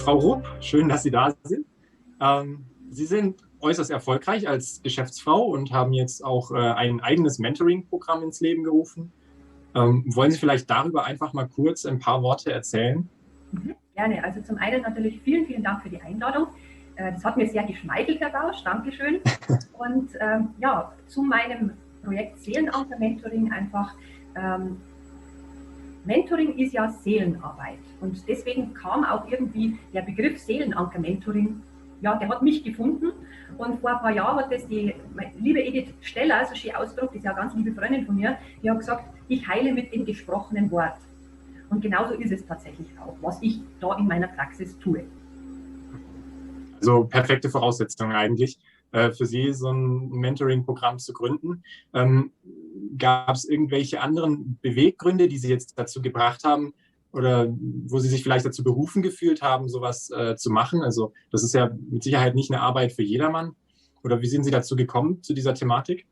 Frau Rupp, schön, dass Sie da sind. Sie sind äußerst erfolgreich als Geschäftsfrau und haben jetzt auch ein eigenes Mentoring-Programm ins Leben gerufen. Wollen Sie vielleicht darüber einfach mal kurz ein paar Worte erzählen? Gerne. Also zum einen natürlich vielen, vielen Dank für die Einladung. Das hat mir sehr geschmeichelt, Herr Bausch. Dankeschön. Und ja, zu meinem Projekt Seelenanker Mentoring einfach. Mentoring ist ja Seelenarbeit und deswegen kam auch irgendwie der Begriff Seelenanker Mentoring, ja, der hat mich gefunden und vor ein paar Jahren hat das die liebe Edith Steller so schön ausgedrückt, die ist ja eine ganz liebe Freundin von mir, die hat gesagt, ich heile mit dem gesprochenen Wort. Und genauso ist es tatsächlich auch, was ich da in meiner Praxis tue. Also perfekte Voraussetzungen eigentlich für Sie, so ein Mentoring-Programm zu gründen. Gab es irgendwelche anderen Beweggründe, die Sie jetzt dazu gebracht haben oder wo Sie sich vielleicht dazu berufen gefühlt haben, sowas zu machen? Also das ist ja mit Sicherheit nicht eine Arbeit für jedermann. Oder wie sind Sie dazu gekommen, zu dieser Thematik?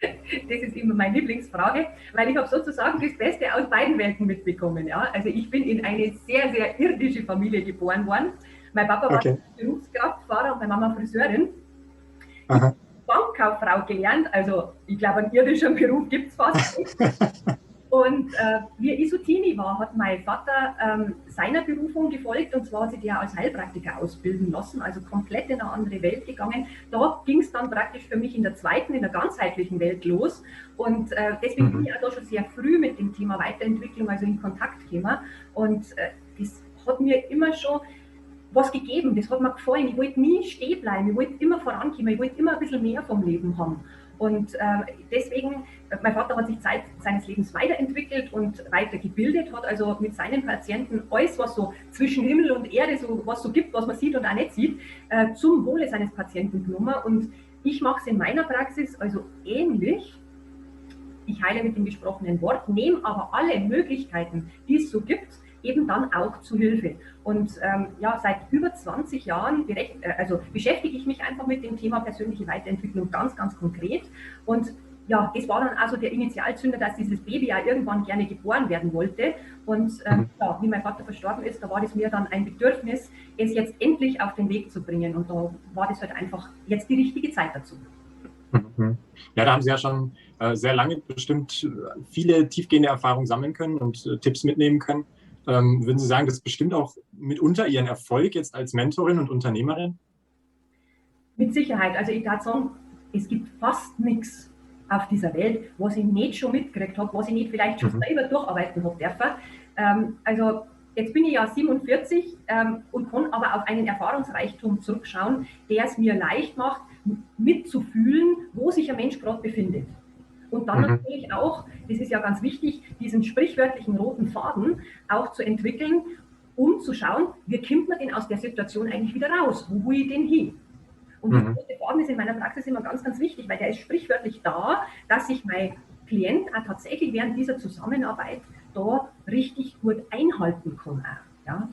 Das ist immer meine Lieblingsfrage, weil ich habe sozusagen das Beste aus beiden Welten mitbekommen. Ja? Also ich bin in eine sehr, sehr irdische Familie geboren worden. Mein Papa war Berufskraftfahrer und meine Mama Friseurin. Ich habe Bankkauffrau gelernt, also ich glaube, einen irdischen Beruf gibt es fast nicht. Und wie ich so Teenie war, hat mein Vater seiner Berufung gefolgt und zwar hat sich der als Heilpraktiker ausbilden lassen, also komplett in eine andere Welt gegangen. Da ging es dann praktisch für mich in der zweiten, in der ganzheitlichen Welt los und deswegen bin ich auch da schon sehr früh mit dem Thema Weiterentwicklung, also in Kontakt gekommen und das hat mir immer schon was gegeben, das hat mir gefallen. Ich wollte nie stehen bleiben, ich wollte immer vorankommen, ich wollte immer ein bisschen mehr vom Leben haben. Und deswegen, mein Vater hat sich Zeit seines Lebens weiterentwickelt und weitergebildet, hat also mit seinen Patienten alles, was so zwischen Himmel und Erde, so, was so gibt, was man sieht und auch nicht sieht, zum Wohle seines Patienten genommen. Und ich mache es in meiner Praxis also ähnlich. Ich heile mit dem gesprochenen Wort, nehme aber alle Möglichkeiten, die es so gibt, eben dann auch zu Hilfe. Und ja, seit über 20 Jahren beschäftige ich mich einfach mit dem Thema persönliche Weiterentwicklung ganz, ganz konkret. Und ja, das war dann also der Initialzünder, dass dieses Baby ja irgendwann gerne geboren werden wollte. Und ja, wie mein Vater verstorben ist, da war das mir dann ein Bedürfnis, es jetzt endlich auf den Weg zu bringen. Und da war das halt einfach jetzt die richtige Zeit dazu. Ja, da haben Sie ja schon sehr lange bestimmt viele tiefgehende Erfahrungen sammeln können und Tipps mitnehmen können. Würden Sie sagen, das ist bestimmt auch mitunter Ihren Erfolg jetzt als Mentorin und Unternehmerin? Mit Sicherheit. Also ich würde sagen, es gibt fast nichts auf dieser Welt, was ich nicht schon mitgekriegt habe, was ich nicht vielleicht schon selber durcharbeiten habe dürfen. Also jetzt bin ich ja 47 und kann aber auf einen Erfahrungsreichtum zurückschauen, der es mir leicht macht, mitzufühlen, wo sich ein Mensch gerade befindet. Und dann natürlich auch, das ist ja ganz wichtig, diesen sprichwörtlichen roten Faden auch zu entwickeln, um zu schauen, wie kommt man denn aus der Situation eigentlich wieder raus? Wo will ich denn hin? Und dieser rote Faden ist in meiner Praxis immer ganz, ganz wichtig, weil der ist sprichwörtlich da, dass sich mein Klient auch tatsächlich während dieser Zusammenarbeit da richtig gut einhalten kann. Ja,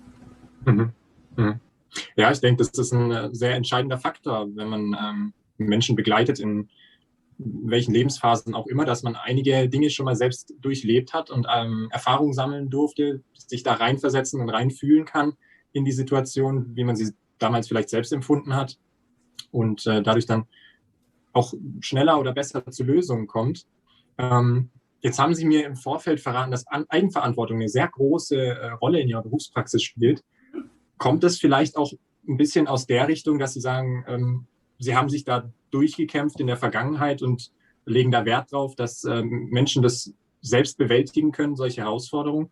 ja, ich denke, das ist ein sehr entscheidender Faktor, wenn man Menschen begleitet, in welchen Lebensphasen auch immer, dass man einige Dinge schon mal selbst durchlebt hat und Erfahrungen sammeln durfte, sich da reinversetzen und reinfühlen kann in die Situation, wie man sie damals vielleicht selbst empfunden hat und dadurch dann auch schneller oder besser zu Lösungen kommt. Jetzt haben Sie mir im Vorfeld verraten, dass Eigenverantwortung eine sehr große Rolle in Ihrer Berufspraxis spielt. Kommt es vielleicht auch ein bisschen aus der Richtung, dass Sie sagen, Sie haben sich da durchgekämpft in der Vergangenheit und legen da Wert drauf, dass Menschen das selbst bewältigen können, solche Herausforderungen?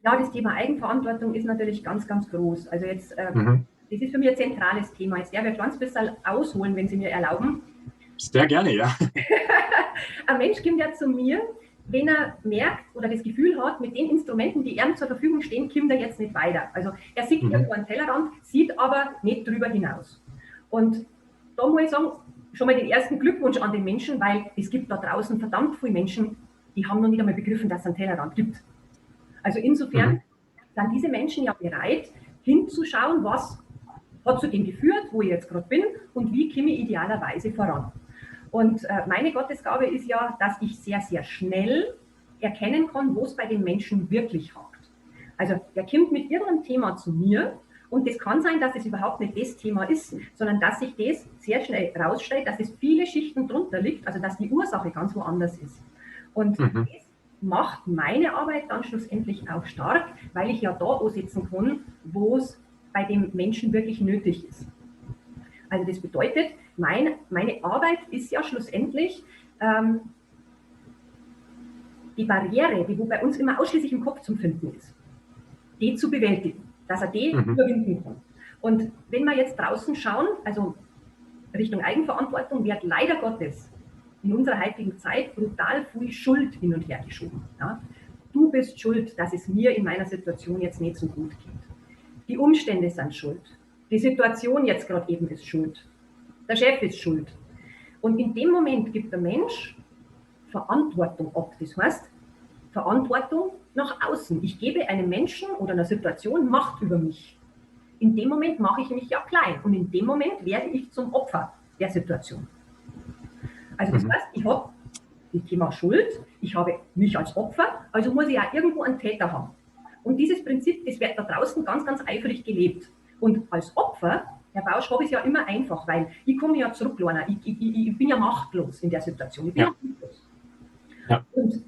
Ja, das Thema Eigenverantwortung ist natürlich ganz, ganz groß. Also jetzt, das ist für mich ein zentrales Thema. Jetzt werde ich ein kleines bisschen ausholen, wenn Sie mir erlauben. Sehr gerne, ja. Ein Mensch kommt ja zu mir, wenn er merkt oder das Gefühl hat, mit den Instrumenten, die ihm zur Verfügung stehen, kommt er jetzt nicht weiter. Also er sieht irgendwo einen Tellerrand, sieht aber nicht drüber hinaus. Und da muss ich sagen, schon mal den ersten Glückwunsch an den Menschen, weil es gibt da draußen verdammt viele Menschen, die haben noch nicht einmal begriffen, dass es einen Tellerrand gibt. Also insofern sind diese Menschen ja bereit, hinzuschauen, was hat zu dem geführt, wo ich jetzt gerade bin und wie komme ich idealerweise voran. Und meine Gottesgabe ist ja, dass ich sehr, sehr schnell erkennen kann, wo es bei den Menschen wirklich hakt. Also der kommt mit irgendeinem Thema zu mir und das kann sein, dass es überhaupt nicht das Thema ist, sondern dass sich das sehr schnell rausstellt, dass es viele Schichten drunter liegt, also dass die Ursache ganz woanders ist. Und das macht meine Arbeit dann schlussendlich auch stark, weil ich ja da ansetzen kann, wo es bei dem Menschen wirklich nötig ist. Also das bedeutet, meine Arbeit ist ja schlussendlich die Barriere, die wo bei uns immer ausschließlich im Kopf zu finden ist, die zu bewältigen, dass er die überwinden kann. Und wenn wir jetzt draußen schauen, also Richtung Eigenverantwortung, wird leider Gottes in unserer heutigen Zeit brutal viel Schuld hin und her geschoben. Ja? Du bist schuld, dass es mir in meiner Situation jetzt nicht so gut geht. Die Umstände sind schuld. Die Situation jetzt gerade eben ist schuld. Der Chef ist schuld. Und in dem Moment gibt der Mensch Verantwortung ab. Das heißt, Verantwortung nach außen. Ich gebe einem Menschen oder einer Situation Macht über mich. In dem Moment mache ich mich ja klein und in dem Moment werde ich zum Opfer der Situation. Also das heißt, ich habe das Thema Schuld, ich habe mich als Opfer, also muss ich auch irgendwo einen Täter haben. Und dieses Prinzip, das wird da draußen ganz, ganz eifrig gelebt. Und als Opfer, Herr Bausch, habe ich es ja immer einfach, weil ich komme ja zurück, Lorna. Ich bin ja machtlos in der Situation. Ich bin ja machtlos. Ja. Und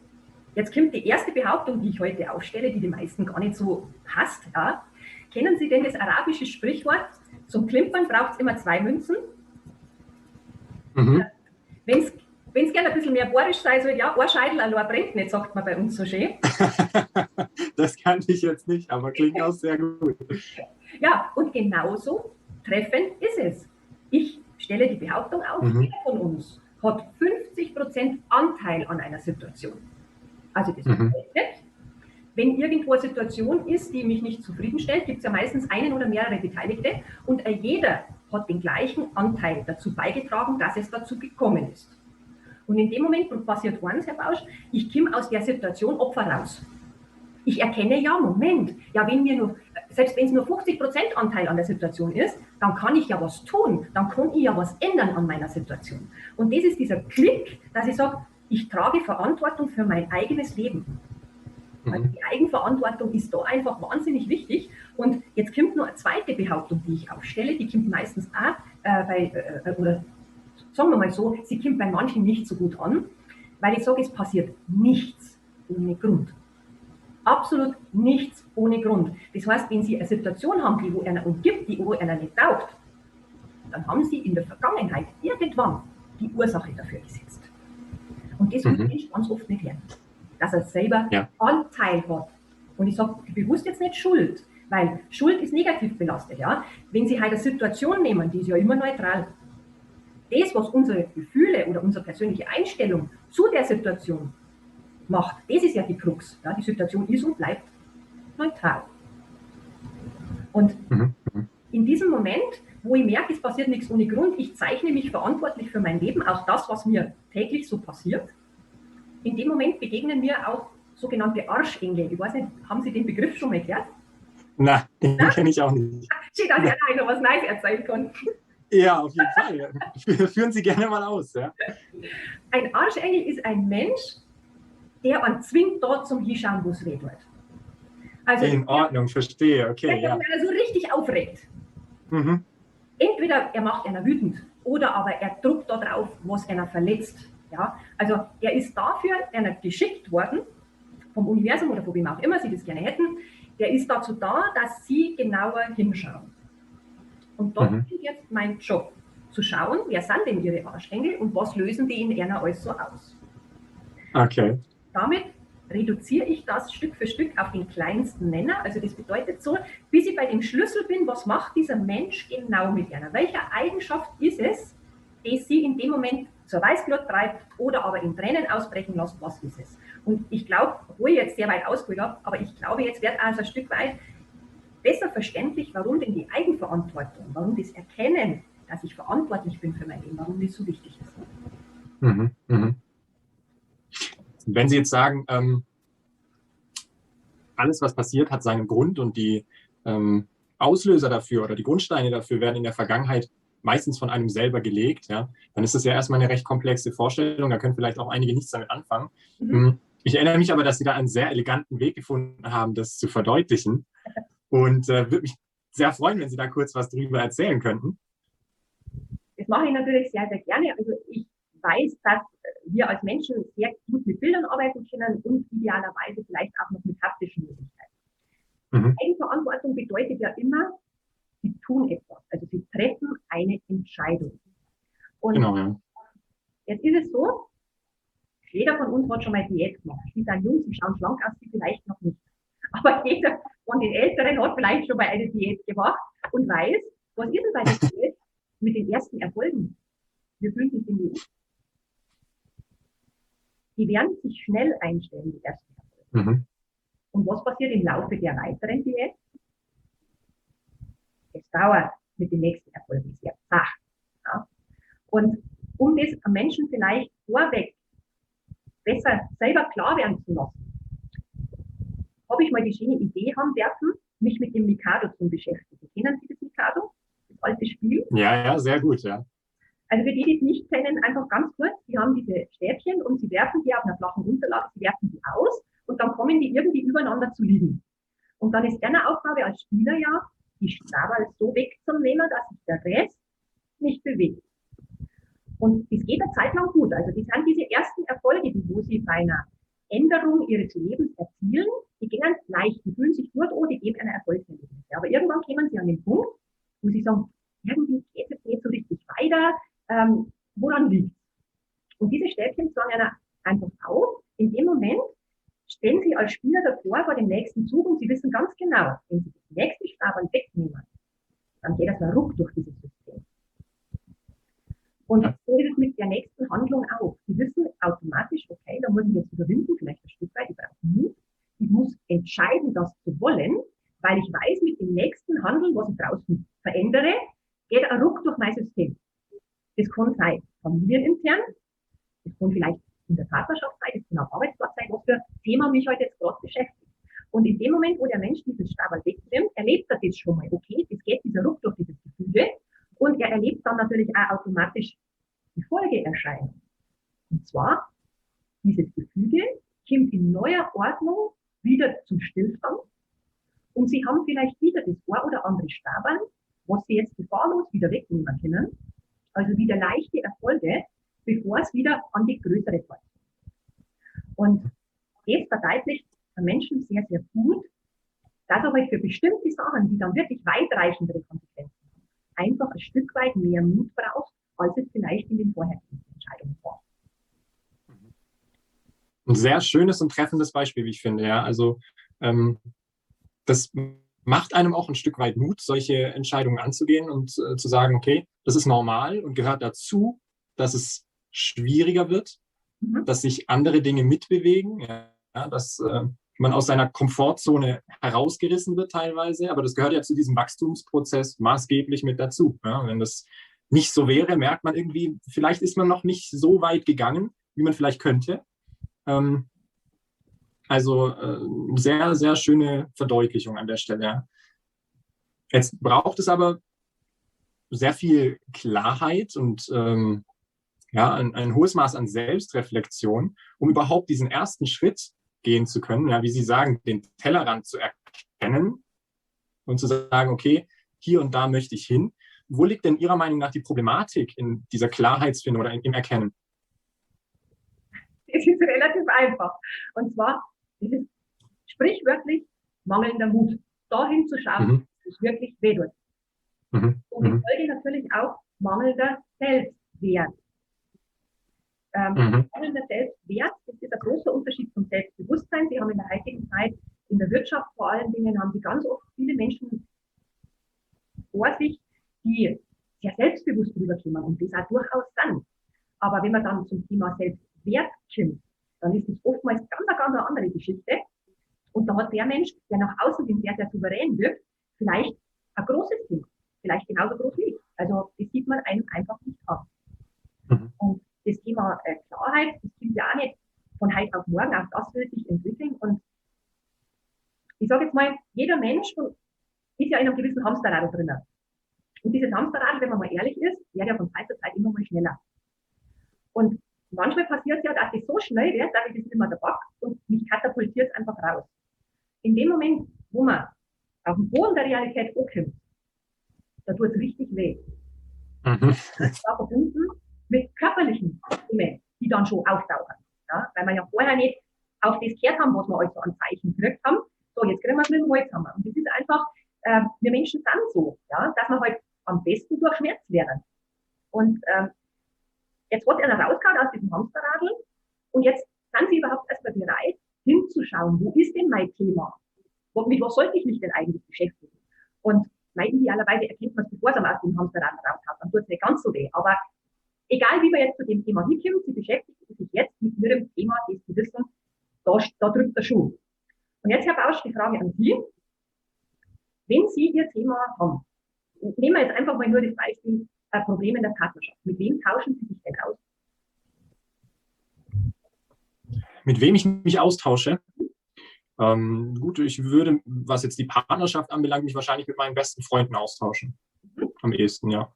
jetzt kommt die erste Behauptung, die ich heute aufstelle, die meisten gar nicht so passt. Ja. Kennen Sie denn das arabische Sprichwort, zum Klimpern braucht es immer 2 Münzen? Wenn es gerne ein bisschen mehr bohrisch sein soll, ja, ein Scheidel allein brennt nicht, sagt man bei uns so schön. Das kann ich jetzt nicht, aber klingt auch sehr gut. Ja, und genauso treffend ist es. Ich stelle die Behauptung auf, jeder von uns hat 50% Anteil an einer Situation. Also das bedeutet, wenn irgendwo eine Situation ist, die mich nicht zufriedenstellt, gibt es ja meistens einen oder mehrere Beteiligte und jeder hat den gleichen Anteil dazu beigetragen, dass es dazu gekommen ist. Und in dem Moment passiert eins, Herr Bausch, ich komme aus der Situation Opfer raus. Ich erkenne ja, Moment, ja, selbst wenn es nur 50% Anteil an der Situation ist, dann kann ich ja was tun, dann kann ich ja was ändern an meiner Situation. Und das ist dieser Klick, dass ich sage, ich trage Verantwortung für mein eigenes Leben. Also die Eigenverantwortung ist da einfach wahnsinnig wichtig. Und jetzt kommt noch eine zweite Behauptung, die ich aufstelle, die kommt meistens auch oder sagen wir mal so, sie kommt bei manchen nicht so gut an, weil ich sage, es passiert nichts ohne Grund. Absolut nichts ohne Grund. Das heißt, wenn Sie eine Situation haben, die wo einer umgibt, die wo einer nicht taugt, dann haben Sie in der Vergangenheit irgendwann die Ursache dafür gesetzt. Und das will ich ganz oft nicht lernen. Dass er selber Anteil hat. Und ich sage bewusst jetzt nicht Schuld, weil Schuld ist negativ belastet. Ja? Wenn Sie halt eine Situation nehmen, die ist ja immer neutral. Das, was unsere Gefühle oder unsere persönliche Einstellung zu der Situation macht, das ist ja die Krux. Ja? Die Situation ist und bleibt neutral. Und in diesem Moment, wo ich merke, es passiert nichts ohne Grund, ich zeichne mich verantwortlich für mein Leben, auch das, was mir täglich so passiert, in dem Moment begegnen mir auch sogenannte Arschengel. Ich weiß nicht, haben Sie den Begriff schon mal gehört? Nein, den kenne ich auch nicht. Schön, dass ich noch was Neues erzählen kann. Ja, auf jeden Fall. Führen Sie gerne mal aus. Ja? Ein Arschengel ist ein Mensch, der einen zwingt, dort zum Hinschauen, wo es weh tut. Also, in Ordnung, verstehe. Okay, wenn er so richtig aufregt. Entweder er macht einer wütend oder aber er druckt da drauf, was einer verletzt. Ja? Also er ist dafür einer geschickt worden, vom Universum oder von wem auch immer Sie das gerne hätten, der ist dazu da, dass Sie genauer hinschauen. Und dort ist jetzt mein Job, zu schauen, wer sind denn Ihre Arschengel und was lösen die in einer alles so aus. Okay. Damit reduziere ich das Stück für Stück auf den kleinsten Nenner. Also das bedeutet so, bis ich bei dem Schlüssel bin, was macht dieser Mensch genau mit einer? Welche Eigenschaft ist es, die Sie in dem Moment zur Weißglut treibt oder aber in Tränen ausbrechen lässt, was ist es? Und ich glaube, obwohl ich jetzt sehr weit ausgeholt habe, aber ich glaube, jetzt wird also ein Stück weit besser verständlich, warum denn die Eigenverantwortung, warum das Erkennen, dass ich verantwortlich bin für mein Leben, warum das so wichtig ist. Wenn Sie jetzt sagen, alles, was passiert, hat seinen Grund und die Auslöser dafür oder die Grundsteine dafür werden in der Vergangenheit meistens von einem selber gelegt, ja, dann ist das ja erstmal eine recht komplexe Vorstellung, da können vielleicht auch einige nichts damit anfangen. Ich erinnere mich aber, dass Sie da einen sehr eleganten Weg gefunden haben, das zu verdeutlichen. Und würde mich sehr freuen, wenn Sie da kurz was drüber erzählen könnten. Das mache ich natürlich sehr, sehr gerne. Also ich weiß, dass wir als Menschen sehr gut mit Bildern arbeiten können und idealerweise vielleicht auch noch mit haptischen Möglichkeiten. Eigenverantwortung bedeutet ja immer, Sie tun etwas. Also Sie treffen eine Entscheidung. Und genau, ja. Jetzt ist es so, jeder von uns hat schon mal Diät gemacht. Sie sind jung, sie schauen schlank aus, sie vielleicht noch nicht. Aber jeder von den Älteren hat vielleicht schon mal eine Diät gemacht und weiß, was ist denn bei der Diät mit den ersten Erfolgen? Wir fühlen sich in die Die werden sich schnell einstellen, die ersten Erfolge. Und was passiert im Laufe der weiteren Diät? Es dauert mit den nächsten Erfolgen sehr zart. Ja? Und um das am Menschen vielleicht vorweg besser selber klar werden zu lassen, habe ich mal die schöne Idee haben dürfen, mich mit dem Mikado zu beschäftigen. Kennen Sie das Mikado? Das alte Spiel? Ja, sehr gut, ja. Also für die, die es nicht kennen, einfach ganz kurz, Sie haben diese Stäbchen und Sie werfen die auf einer flachen Unterlage, Sie werfen die aus und dann kommen die irgendwie übereinander zu liegen. Und dann ist eine Aufgabe als Spieler ja, die Stabal so wegzunehmen, dass sich der Rest nicht bewegt. Und das geht eine Zeit lang gut. Also das sind diese ersten Erfolge, die wo Sie bei einer Änderung Ihres Lebens erzielen, die gehen leicht, die fühlen sich gut, oh, die geben eine Erfolgserlebnis. Aber irgendwann kommen Sie an den Punkt, wo Sie sagen, irgendwie geht es nicht so richtig weiter, woran liegt es? Und diese Stäbchen sagen einfach auf. In dem Moment stellen Sie als Spieler davor vor dem nächsten Zug und Sie wissen ganz genau, wenn Sie das nächste Stabal wegnehmen, dann geht das mal ruck durch dieses System. Und so ist es mit der nächsten Handlung auch. Sie wissen automatisch, okay, da muss ich jetzt überwinden, vielleicht ein Stück weit, ich brauche Mut. Ich muss entscheiden, das zu wollen, weil ich weiß, mit dem nächsten Handeln, was ich draußen verändere, geht ein Ruck durch mein System. Das kann sein familienintern, das kann vielleicht in der Partnerschaft sein, das kann am Arbeitsplatz sein, was für ein Thema mich heute jetzt gerade beschäftigt. Und in dem Moment, wo der Mensch dieses Stabal wegnimmt, erlebt er das schon mal. Okay, es geht dieser Ruck durch dieses Gefüge und er erlebt dann natürlich auch automatisch die Folgeerscheinung. Und zwar, dieses Gefüge kommt in neuer Ordnung wieder zum Stillstand und Sie haben vielleicht wieder das ein oder andere Stabal, was Sie jetzt gefahrlos wieder wegnehmen können. Also wieder leichte Erfolge, bevor es wieder an die größere Form kommt. Und das verdeutlicht den Menschen sehr, sehr gut, dass er für bestimmte Sachen, die dann wirklich weitreichendere Konsequenzen haben, einfach ein Stück weit mehr Mut braucht, als es vielleicht in den vorherigen Entscheidungen war. Ein sehr schönes und treffendes Beispiel, wie ich finde. Ja. Also das macht einem auch ein Stück weit Mut, solche Entscheidungen anzugehen und zu sagen, okay, das ist normal und gehört dazu, dass es schwieriger wird, dass sich andere Dinge mitbewegen, ja, dass man aus seiner Komfortzone herausgerissen wird teilweise, aber das gehört ja zu diesem Wachstumsprozess maßgeblich mit dazu. Ja. Wenn das nicht so wäre, merkt man irgendwie, vielleicht ist man noch nicht so weit gegangen, wie man vielleicht könnte. Also sehr, sehr schöne Verdeutlichung an der Stelle. Jetzt braucht es aber sehr viel Klarheit und ein hohes Maß an Selbstreflexion, um überhaupt diesen ersten Schritt gehen zu können, ja, wie Sie sagen, den Tellerrand zu erkennen und zu sagen, okay, hier und da möchte ich hin. Wo liegt denn Ihrer Meinung nach die Problematik in dieser Klarheitsfindung oder im Erkennen? Es ist relativ einfach. Und zwar, es ist sprichwörtlich mangelnder Mut, dahin zu schauen, dass es wirklich weh tut. Und die Folge natürlich auch mangelnder Selbstwert. Mangelnder Selbstwert, das ist ein großer Unterschied zum Selbstbewusstsein. Sie haben in der heutigen Zeit, in der Wirtschaft vor allen Dingen, haben Sie ganz oft viele Menschen vor sich, die sehr selbstbewusst rüberkommen und das auch durchaus sind. Aber wenn man dann zum Thema Selbstwert kommt, dann ist es oftmals ganz eine andere Geschichte. Und da hat der Mensch, der nach außen hin sehr, sehr souverän wirkt, vielleicht ein großes Thema, vielleicht genauso groß wie ich. Also das sieht man einem einfach nicht an. Und das Thema Klarheit, das kommt ja auch nicht von heute auf morgen, auch das will sich entwickeln. Und ich sage jetzt mal, jeder Mensch ist ja in einem gewissen Hamsterrad drin. Und dieses Hamsterrad, wenn man mal ehrlich ist, wird ja von Zeit zu Zeit immer mal schneller. Und manchmal passiert es ja, dass es so schnell wird, dass ich das nicht mehr da pack und katapultiert es einfach raus. In dem Moment, wo man auf den Boden der Realität ankommt, da tut es richtig weh. Das ist da verbunden mit körperlichen Themen, die dann schon auftauchen. Ja? Weil wir ja vorher nicht auf das gehört haben, was wir also an Zeichen gekriegt haben. So, jetzt kriegen wir es mit dem Holzhammer. Und das ist einfach, wir Menschen sind so, ja? Dass wir halt am besten durch Schmerz lernen. Und jetzt wird einer rausgehauen aus diesem Hamsterradl und jetzt sind sie überhaupt erstmal bereit, hinzuschauen, wo ist denn mein Thema? Mit was sollte ich mich denn eigentlich beschäftigen? Und idealerweise erkennt man es, bevor es aus dem Hamsterrad raushaut, dann tut es nicht ganz so weh. Aber egal, wie man jetzt zu dem Thema hinkommt, sie beschäftigt sich jetzt mit ihrem Thema, das sie wissen, da drückt der Schuh. Und jetzt, Herr Bausch, die Frage an Sie. Wenn Sie Ihr Thema haben, nehmen wir jetzt einfach mal nur das Beispiel Probleme in der Partnerschaft. Mit wem tauschen Sie sich denn aus? Mit wem ich mich austausche? Gut, ich würde, was jetzt die Partnerschaft anbelangt, mich wahrscheinlich mit meinen besten Freunden austauschen. Am ehesten, ja.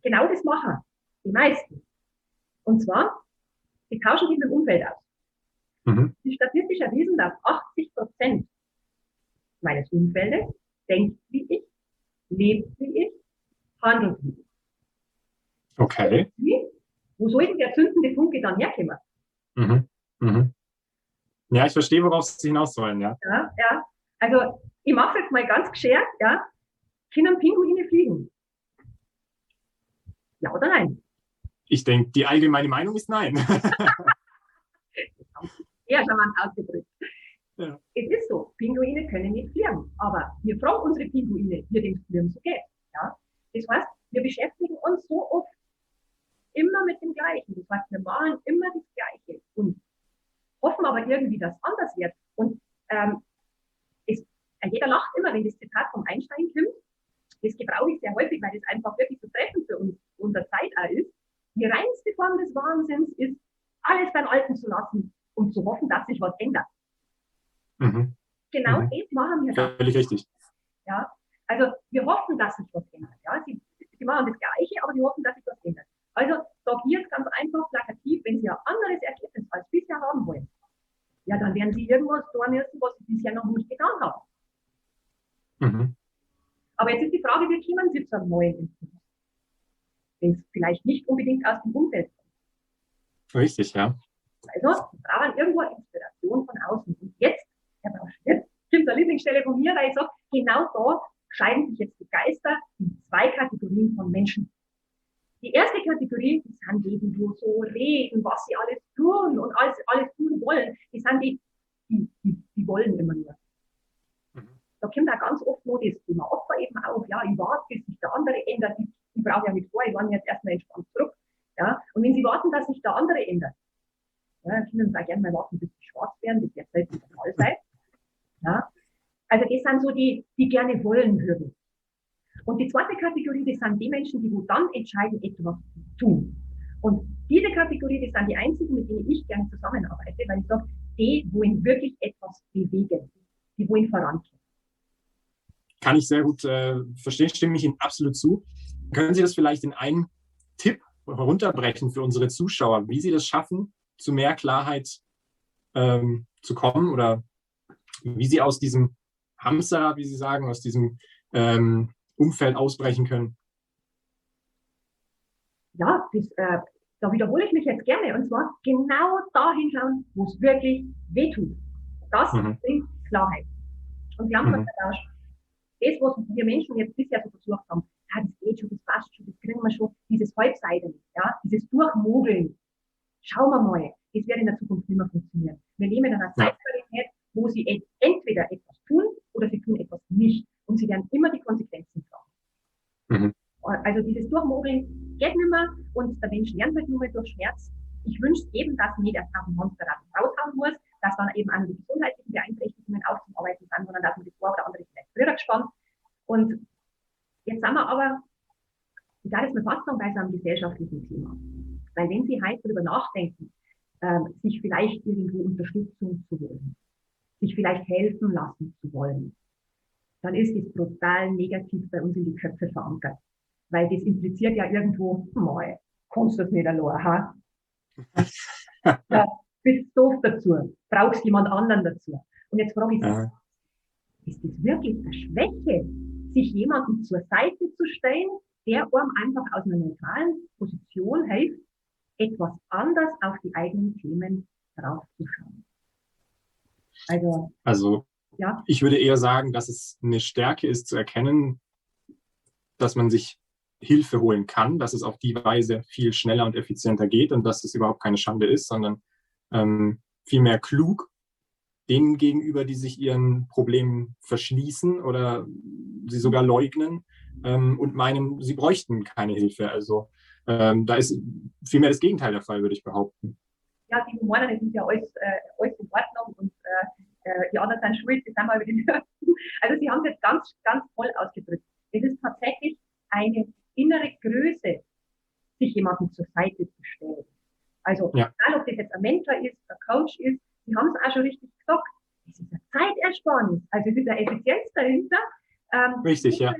Genau das machen die meisten. Und zwar, sie tauschen sich mit dem Umfeld aus. Die statistisch erwiesen, dass 80% meines Umfeldes denkt wie ich, lebt wie ich, handelt wie ich. Okay. Wo soll denn der zündende Funke dann herkommen? Ja, ich verstehe, worauf Sie hinaus wollen, ja. Ja. Also, ich mache es jetzt mal ganz geschert, ja. Können Pinguine fliegen? Ja oder nein? Ich denke, die allgemeine Meinung ist nein. Eher charmant ausgedrückt. Ja. Es ist so, Pinguine können nicht fliegen, aber wir fragen unsere Pinguine, wie dem Fliegen so geht. Ja? Das heißt, wir beschäftigen uns so oft immer mit dem Gleichen. Das heißt, wir machen immer das Gleiche und hoffen aber irgendwie, dass es anders wird. Und jeder lacht immer, wenn das Zitat vom Einstein kommt. Das gebrauche ich sehr häufig, weil das einfach wirklich so treffend für uns, unsere Zeit auch ist. Die reinste Form des Wahnsinns ist, alles beim Alten zu lassen und zu hoffen, dass sich was ändert. Genau das machen wir da. Völlig richtig. Ja? Also wir hoffen, dass sich was ändert. Ja? Sie machen das Gleiche, aber die hoffen, dass sich was ändert. Also sage ich jetzt ganz einfach plakativ, wenn Sie ein anderes Ergebnis als bisher haben wollen, ja, dann werden Sie irgendwas tun müssen, was Sie bisher noch nicht getan haben. Aber jetzt ist die Frage, wie kommen Sie zu einem neuen Impuls? Wenn es vielleicht nicht unbedingt aus dem Umfeld kommt. Richtig, ja. Also, Sie brauchen irgendwo Inspiration von außen. Und jetzt, Herr Bausch, jetzt kommt eine Lieblingsstelle von mir, weil ich sage, genau da scheiden sich jetzt die Geister in zwei Kategorien von Menschen. Die erste Kategorie, die sind die, die so reden, was sie alles tun und alles tun wollen. Die sind die wollen immer nur. Da kommt auch ganz oft noch das Thema Opfer eben auf. Ja, ich warte, bis sich der andere ändert. Ich brauche ja nicht vor, ich war jetzt erstmal entspannt zurück. Ja, und wenn Sie warten, dass sich der andere ändert, ja, dann können Sie auch gerne mal warten, bis Sie schwarz werden, das wird selten der Fall sein. Ja, also das sind so die gerne wollen würden. Und die zweite Kategorie, das sind die Menschen, die wo dann entscheiden, etwas zu tun. Und diese Kategorie, das sind die einzigen, mit denen ich gerne zusammenarbeite, weil ich sage, die wollen wirklich etwas bewegen. Die wollen vorangehen. Kann ich sehr gut verstehen, stimme ich Ihnen absolut zu. Können Sie das vielleicht in einen Tipp herunterbrechen für unsere Zuschauer, wie sie das schaffen, zu mehr Klarheit zu kommen oder wie sie aus diesem Hamsterrad, wie Sie sagen, aus diesem Umfeld ausbrechen können? Ja, da wiederhole ich mich jetzt gerne. Und zwar genau da hinschauen, wo es wirklich wehtut. Das bringt Klarheit. Und glauben Sie, das, was wir Menschen jetzt bisher so versucht haben, ja, das geht schon, das passt schon, das kriegen wir schon, dieses Halbseidene, ja, dieses Durchmogeln, schauen wir mal, das wird in der Zukunft nicht mehr funktionieren. Wir leben in einer Zeitqualität, wo Sie entweder etwas tun oder Sie tun etwas nicht. Und Sie werden immer die Konsequenzen tragen. Also dieses Durchmogeln geht nicht mehr und der Mensch lernt halt nur mal durch Schmerz. Ich wünsche eben, dass man nicht erst auf dem Hamsterrad raushauen muss, dass dann eben an die gesundheitlichen Beeinträchtigungen aufzuarbeiten sind, sondern dass man das vor oder andere vielleicht früher gespannt. Und jetzt sind wir aber, ich sage jetzt mal fast noch bei so einem gesellschaftlichen Thema. Weil wenn Sie heute darüber nachdenken, sich vielleicht irgendwo Unterstützung zu wollen, sich vielleicht helfen lassen zu wollen, dann ist das brutal negativ bei uns in die Köpfe verankert. Weil das impliziert ja irgendwo, mal, kannst du das nicht allein, ha? Ja, bist doof dazu, brauchst jemand anderen dazu. Und jetzt frage ich dich, ist das wirklich eine Schwäche, sich jemandem zur Seite zu stellen, der einem einfach aus einer neutralen Position hilft, etwas anders auf die eigenen Themen draufzuschauen? Also ja. Ich würde eher sagen, dass es eine Stärke ist, zu erkennen, dass man sich Hilfe holen kann, dass es auf die Weise viel schneller und effizienter geht und dass es überhaupt keine Schande ist, sondern vielmehr klug denen gegenüber, die sich ihren Problemen verschließen oder sie sogar leugnen und meinen, sie bräuchten keine Hilfe. Also da ist vielmehr das Gegenteil der Fall, würde ich behaupten. Ja, die meinen, es ist ja alles in Ordnung und die anderen sind schuld, das sind wir über die Nerven. Also Sie haben es jetzt ganz, ganz toll ausgedrückt. Es ist tatsächlich eine innere Größe, sich jemandem zur Seite zu stellen. Also egal, ob das jetzt ein Mentor ist, ein Coach ist, Sie haben es auch schon richtig gesagt, es ist eine Zeitersparnis, also es ist eine Effizienz dahinter. Richtig, ja.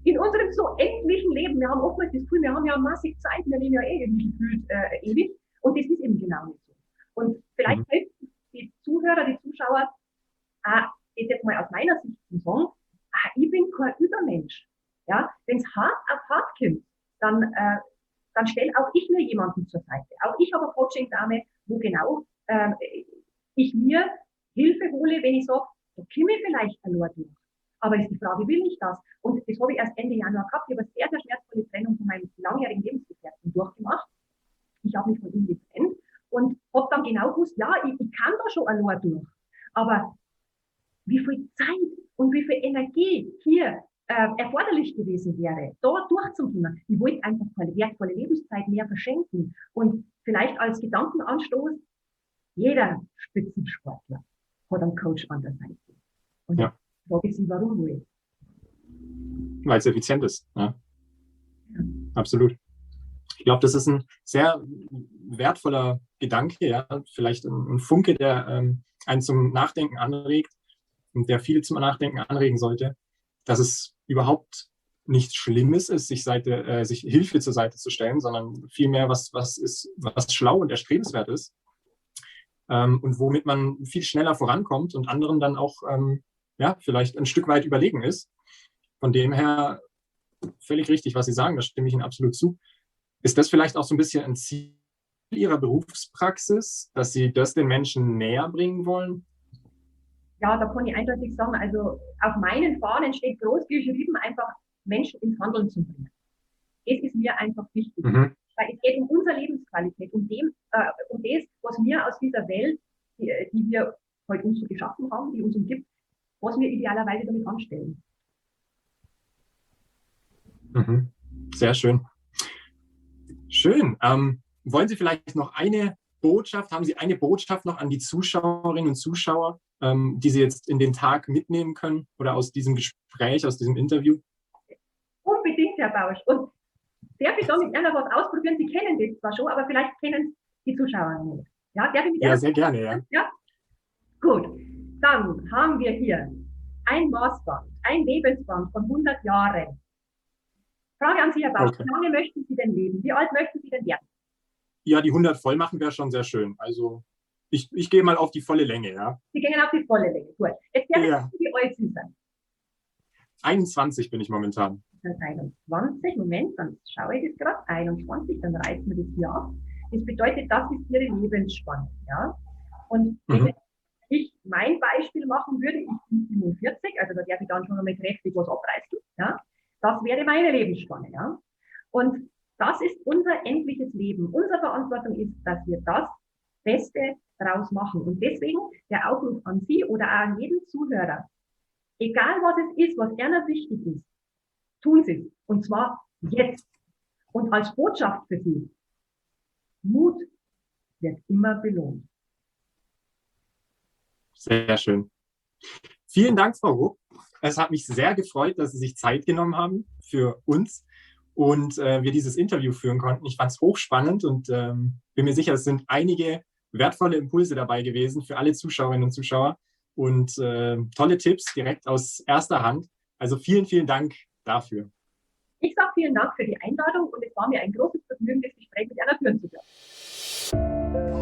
In unserem so endlichen Leben, wir haben oftmals das Gefühl, wir haben ja massig Zeit, wir leben ja irgendwie gefühlt ewig und das ist eben genau nicht so. Und vielleicht hilft die Zuhörer, die Zuschauer, das jetzt mal aus meiner Sicht zu sagen, ich bin kein Übermensch. Ja? Wenn es hart auf hart kommt, dann stelle auch ich mir jemanden zur Seite. Auch ich habe eine Coaching-Dame, wo genau ich mir Hilfe hole, wenn ich sage, da komme ich vielleicht allein durch. Aber ist die Frage, will ich das? Und das habe ich erst Ende Januar gehabt. Ich habe eine sehr, sehr schmerzvolle Trennung von meinem langjährigen Lebensgefährten durchgemacht. Ich habe mich von ihm getrennt und habe dann genau gewusst, ja, ich kann da schon allein durch. Aber wie viel Zeit und wie viel Energie hier erforderlich gewesen wäre, da durchzukommen. Ich wollte einfach meine wertvolle Lebenszeit mehr verschenken. Und vielleicht als Gedankenanstoß, jeder Spitzensportler hat einen Coach an der Seite. Und ja. Frage ich Sie, warum wohl? Weil es effizient ist. Ja. Absolut. Ich glaube, das ist ein sehr wertvoller Gedanke, ja, vielleicht ein Funke, der einen zum Nachdenken anregt und der viele zum Nachdenken anregen sollte, dass es überhaupt nichts Schlimmes ist, sich Hilfe zur Seite zu stellen, sondern vielmehr was schlau und erstrebenswert ist und womit man viel schneller vorankommt und anderen dann auch vielleicht ein Stück weit überlegen ist. Von dem her völlig richtig, was Sie sagen, da stimme ich Ihnen absolut zu. Ist das vielleicht auch so ein bisschen ein Ziel Ihrer Berufspraxis, dass Sie das den Menschen näher bringen wollen? Ja, da kann ich eindeutig sagen, also auf meinen Fahnen steht groß geschrieben, einfach Menschen ins Handeln zu bringen. Das ist mir einfach wichtig. Weil es geht um unsere Lebensqualität, um das, was wir aus dieser Welt, die wir heute uns so geschaffen haben, die uns umgibt, was wir idealerweise damit anstellen. Sehr schön. Schön. Wollen Sie vielleicht noch haben Sie eine Botschaft noch an die Zuschauerinnen und Zuschauer, die Sie jetzt in den Tag mitnehmen können oder aus diesem Gespräch, aus diesem Interview? Unbedingt, Herr Bausch. Und darf ich da mit einer was ausprobieren? Sie kennen das zwar schon, aber vielleicht kennen die Zuschauer nicht. Ja, darf ich mit sehr gerne, ja. Ja? Gut. Dann haben wir hier ein Maßband, ein Lebensband von 100 Jahren. Frage an Sie, Herr Bausch, Wie lange möchten Sie denn leben? Wie alt möchten Sie denn werden? Ja, die 100 voll machen wäre schon sehr schön. Also ich gehe mal auf die volle Länge, ja. Sie gehen auf die volle Länge, gut. Jetzt werden Sie, wie alt Sie sind. 21 bin ich momentan. 21, Moment, dann schaue ich das gerade. 21, dann reißen wir das hier ab. Das bedeutet, das ist Ihre Lebensspanne, ja. Und wenn ich mein Beispiel machen würde, ich bin 47, also da darf ich dann schon einmal kräftig was abreißen, ja. Das wäre meine Lebensspanne, ja. Und das ist unser endliches Leben. Unsere Verantwortung ist, dass wir das Beste daraus machen. Und deswegen der Aufruf an Sie oder auch an jeden Zuhörer, egal was es ist, was gerne wichtig ist, tun Sie es. Und zwar jetzt. Und als Botschaft für Sie, Mut wird immer belohnt. Sehr schön. Vielen Dank, Frau Rupp. Es hat mich sehr gefreut, dass Sie sich Zeit genommen haben für uns und wir dieses Interview führen konnten. Ich fand es hochspannend und bin mir sicher, es sind einige wertvolle Impulse dabei gewesen für alle Zuschauerinnen und Zuschauer und tolle Tipps direkt aus erster Hand. Also vielen, vielen Dank dafür. Ich sage vielen Dank für die Einladung und es war mir ein großes Vergnügen, das Gespräch mit Ihnen führen zu dürfen.